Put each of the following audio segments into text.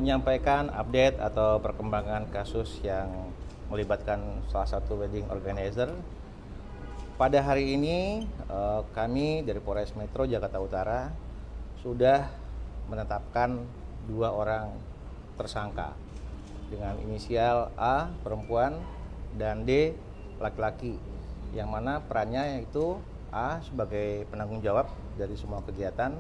menyampaikan update atau perkembangan kasus yang melibatkan salah satu wedding organizer. Pada hari ini kami dari Polres Metro Jakarta Utara sudah menetapkan 2 orang tersangka dengan inisial A perempuan dan D laki-laki, yang mana perannya yaitu A sebagai penanggung jawab dari semua kegiatan,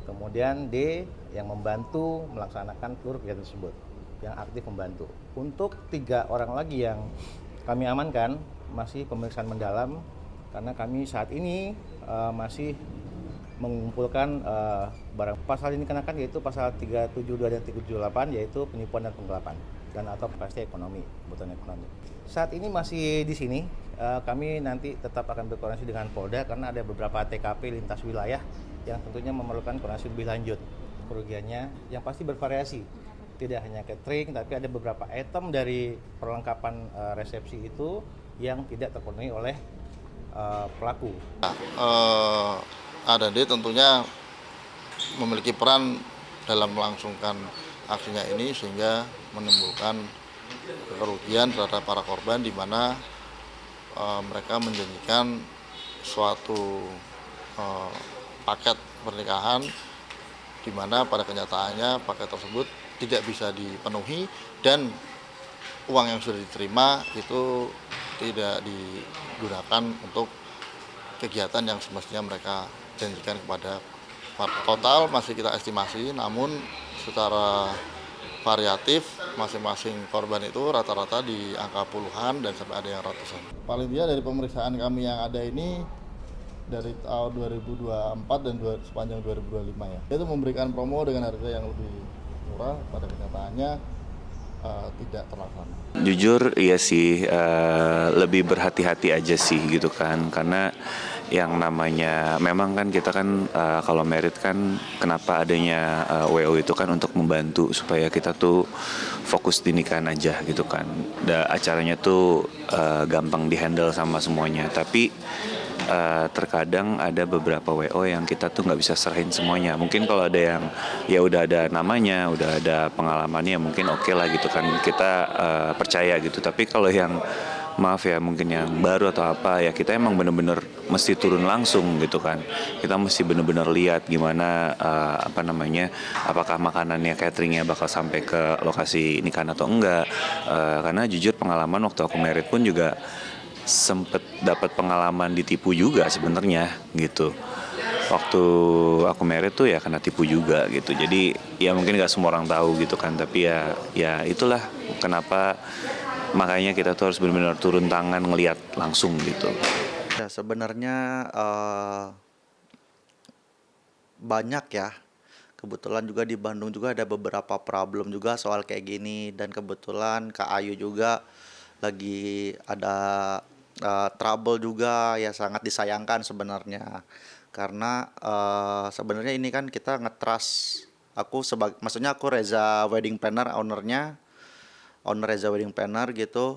kemudian D yang membantu melaksanakan seluruh kegiatan tersebut, yang aktif membantu. Untuk 3 orang lagi yang kami amankan masih pemeriksaan mendalam karena kami saat ini masih mengumpulkan barang. Pasal ini dikenakan yaitu pasal 372 dan 378 yaitu penipuan dan penggelapan dan atau pasti ekonomi, kebutuhan ekonomi. Saat ini masih di sini, kami nanti tetap akan berkoordinasi dengan Polda karena ada beberapa TKP lintas wilayah yang tentunya memerlukan koordinasi lebih lanjut. Kerugiannya yang pasti bervariasi, tidak hanya catering tapi ada beberapa item dari perlengkapan resepsi itu yang tidak terpenuhi oleh pelaku. ADD tentunya memiliki peran dalam melangsungkan aksinya ini sehingga menimbulkan kerugian terhadap para korban, di mana mereka menjanjikan suatu paket pernikahan di mana pada kenyataannya paket tersebut tidak bisa dipenuhi dan uang yang sudah diterima itu tidak digunakan untuk kegiatan yang semestinya mereka janjikan kepada total. Masih kita estimasi, namun secara variatif masing-masing korban itu rata-rata di angka puluhan dan sampai ada yang ratusan. Paling tidak dari pemeriksaan kami yang ada ini dari tahun 2024 dan sepanjang 2025 ya. Itu memberikan promo dengan harga yang lebih murah, pada kenyataannya tidak terlaksana. Jujur iya sih, lebih berhati-hati aja sih gitu kan, karena yang namanya memang kan kita kan kalau merit kan kenapa adanya WO itu kan untuk membantu supaya kita tuh fokus di nikahan aja gitu kan. Acaranya tuh gampang dihandle sama semuanya, tapi terkadang ada beberapa WO yang kita tuh nggak bisa serahin semuanya. Mungkin kalau ada yang ya udah ada namanya, udah ada pengalamannya, mungkin oke lah gitu kan, kita percaya gitu. Tapi kalau yang maaf ya mungkin yang baru atau apa ya, kita emang bener-bener mesti turun langsung gitu kan. Kita mesti bener-bener lihat gimana apakah makanannya, cateringnya bakal sampai ke lokasi nikahan atau enggak. Karena jujur pengalaman waktu aku merit pun juga sempet dapat pengalaman ditipu juga sebenarnya gitu. Waktu aku merit tuh ya kena tipu juga gitu. Jadi ya mungkin nggak semua orang tahu gitu kan, tapi ya itulah kenapa makanya kita tuh harus benar-benar turun tangan ngelihat langsung gitu. Ya sebenarnya banyak ya. Kebetulan juga di Bandung juga ada beberapa problem juga soal kayak gini, dan kebetulan Kak Ayu juga lagi ada trouble juga, ya sangat disayangkan sebenarnya. Karena sebenarnya ini kan kita nge-trust, maksudnya aku Reza Wedding Planner, owner Reza Wedding Planner gitu.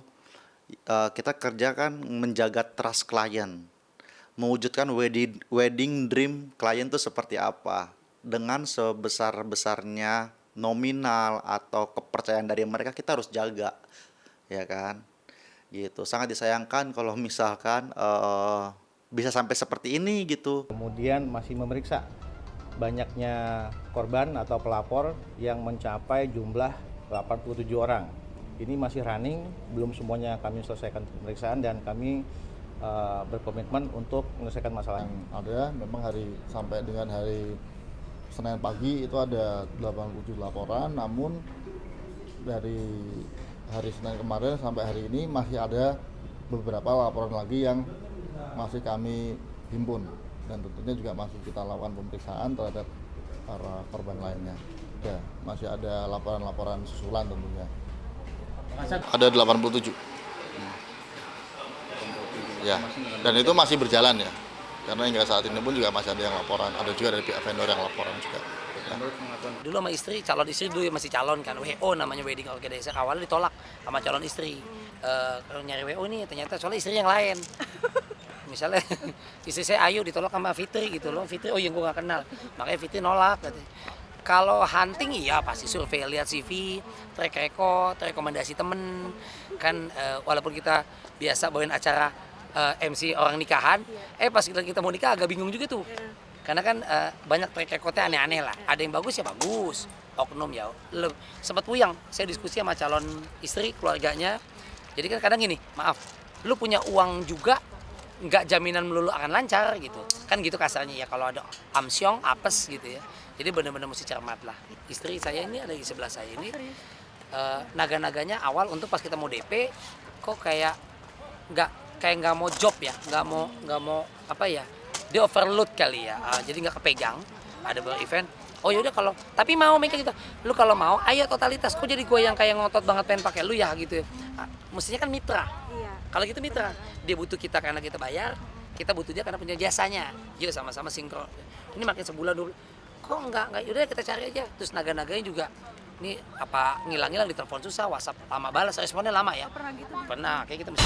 Kita kerja kan menjaga trust klien, mewujudkan wedding dream klien itu seperti apa. Dengan sebesar-besarnya nominal atau kepercayaan dari mereka, kita harus jaga, ya kan? Gitu. Sangat disayangkan kalau misalkan bisa sampai seperti ini gitu. Kemudian masih memeriksa banyaknya korban atau pelapor yang mencapai jumlah 87 orang. Ini masih running, belum semuanya kami selesaikan pemeriksaan dan kami berkomitmen untuk menyelesaikan masalah ini. Ada memang sampai dengan hari Senin pagi itu ada 87 laporan, namun dari hari Senin kemarin sampai hari ini masih ada beberapa laporan lagi yang masih kami himpun, dan tentunya juga masih kita lakukan pemeriksaan terhadap para korban lainnya. Ya, masih ada laporan-laporan susulan tentunya. Ada 87. Ya, dan itu masih berjalan ya. Karena hingga saat ini pun juga masih ada yang laporan, ada juga dari pihak vendor yang laporan juga. Dulu sama istri, calon istri dulu masih calon kan, WO namanya wedding organizer, awalnya ditolak sama calon istri. Kalau nyari WO nih ternyata soalnya istri yang lain. Misalnya istri saya Ayu ditolak sama Fitri gitu loh, Fitri oh yang gue gak kenal, makanya Fitri nolak. Kalau hunting iya pasti survei, lihat CV, track record, rekomendasi temen. Kan walaupun kita biasa bawain acara MC orang nikahan, pas kita mau nikah agak bingung juga tuh. Karena kan banyak track recordnya aneh-aneh lah. Ada yang bagus ya bagus, oknum ya. Sempat puyang, saya diskusi sama calon istri, keluarganya. Jadi kan kadang gini, maaf, lu punya uang juga, nggak jaminan melulu akan lancar gitu. Kan gitu kasarnya ya, kalau ada amsyong, apes gitu ya. Jadi benar-benar mesti cermat lah. Istri saya ini ada di sebelah saya ini, naga-naganya awal untuk pas kita mau DP, kok kayak nggak mau job ya, nggak mau apa ya, dia overload kali ya. Jadi nggak kepegang. Ada beberapa event, oh yaudah kalau, tapi mau mereka gitu, lu kalau mau, ayo totalitas. Kok jadi gue yang kayak ngotot banget pengen pakai lu ya gitu ya. Mestinya kan mitra. Iya. Kalau gitu mitra, dia butuh kita karena kita bayar, kita butuh dia karena punya jasanya. Yuk sama-sama sinkron. Ini makin sebulan dulu. Kok enggak, yaudah kita cari aja. Terus naga-naganya juga, ini apa ngilang-ngilang di telepon susah, WhatsApp lama balas, responnya lama ya. Pernah gitu? Pernah, kayak kita mesti